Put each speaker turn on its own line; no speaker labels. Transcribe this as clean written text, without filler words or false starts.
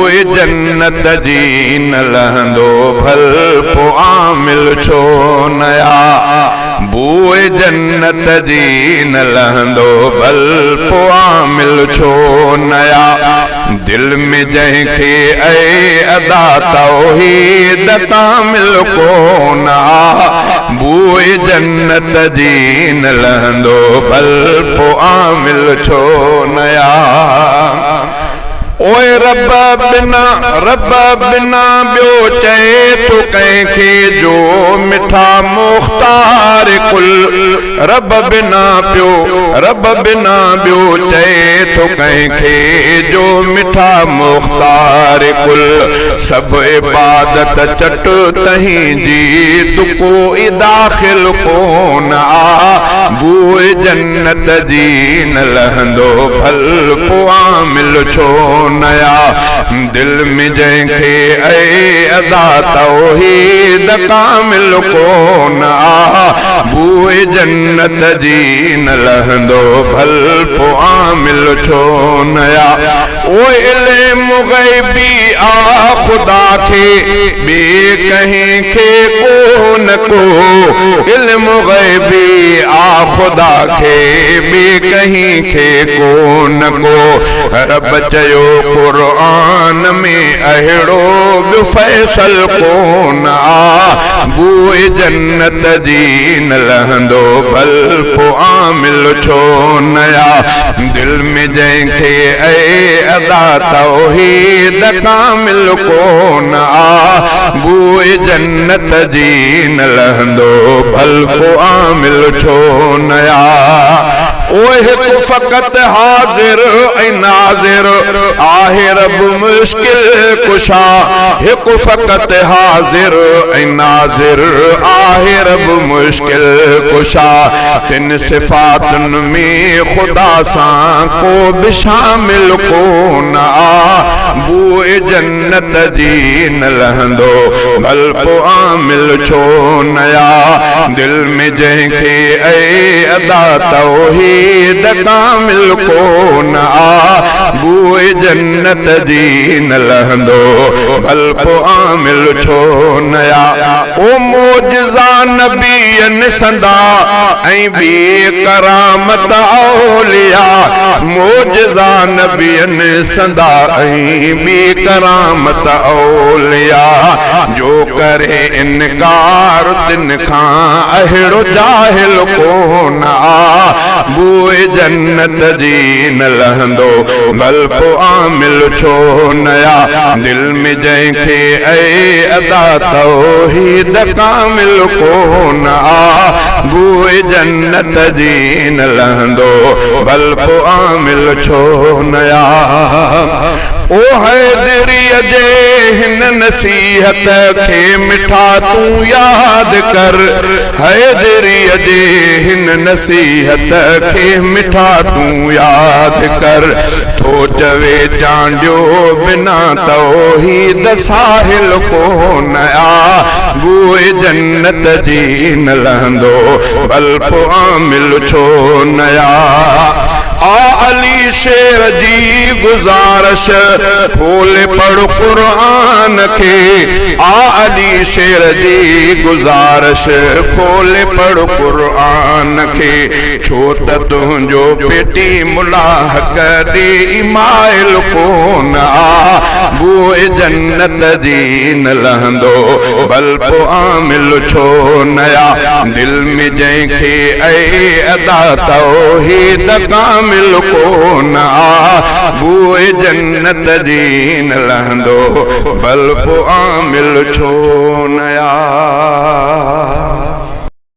बूए जन्नत जी न लहंदो भल पो आमिल छो नया बूए जन्नत जी न लहंदो भल पो आमिल छो नया दिल में जंहिंखे ऐ अदा तौहीद कामिल कोन आ बूए जन्नत जी न लहंदो भल पो आमिल छो नया ओए रब बिना ॿियो चए तो कंहिंखे जो मिठा मुख्तार कुल रब बिना ॿियो चए तो कंहिंखे जो मिठा मुख्तार कुल सब इबादत चट तहीं जी तू कोई दाखिल कोन आ बूए जन्नत जी न लहंदो भल पो आमिल छो नया दिल में जंहिंखे ऐ अदा तौहीद कामिल कोन आ बूए जन्नत जी न लहंदो भल पो आमिल छो नया ओ इल्म गैबी आ खुदा खे ॿिए कंहिंखे कोन को इल्म गैबी आ खुदा खे ॿिए कंहिंखे कोन को रब चयो कुरान में अहिड़ो बि फैसल कोन आ बूए जन्नत जी न लहंदो भल पो आमिल छो नया दिल में जंहिंखे ऐ अदा तौहीद कामिल कोन आ बूए जन्नत जी न लहंदो भल पो आमिल छो नया ओए हिकु फ़क़त हाज़िर ऐं नाज़िर आहे रब मुश्किल कुशा हिकु फ़क़त हाज़िर ऐं नाज़िर आहे रब मुश्किल कुशा तिन सिफ़ातुनि में ख़ुदा सां को बि शामिल कोन आ बूए जन्नत जी न लहंदो भल पो आमिल छो नया दिल में जंहिंखे ऐ अदा तौहीद कामिल कोन आ बूए जन्नत जी न लहंदो भल पो आमिल छो नया ओ मोजज़ा नबीयन संदा ऐं बी करामत औलिया मोजज़ा नबीयन संदा ऐं बी करामत औलिया जो करे इनकार तिन खां अहिड़ो जाहिल कोन आ बूए जन्नत जी न लहंदो भल पो आमिल छो नया दिल में जंहिंखे ऐ अदा तौहीद कामिल कोन आ बूए जन्नत जी न लहंदो भल पो आमिल छो नया ओ हैदरीअ जे हिन नसीहत खे मिठा तूं याद कर हैदरीअ जे हिन नसीहत खे मिठा तूं याद कर थो चवे चांडियो बिना तौहीद साहिल कोन आ बूए जन्नत जी न लहंदो भल पो आमिल छो नया आ अली शेर जी गुज़ारिश खोले पढ़ कुरान के आ अली शेर जी गुज़ारिश खोले पढ़ कुरान के छो त तुंहिंजो पेटी मुलाहक दी इमाइल कोन आ बूए जन्नत जी न लहंदो भल पो आमिल छो नया दिल में जंहिंखे ऐ अदा तौहीद कामिल कोन आ बूए जन्नत जी न लहंदो भल पो आमिल छो नया।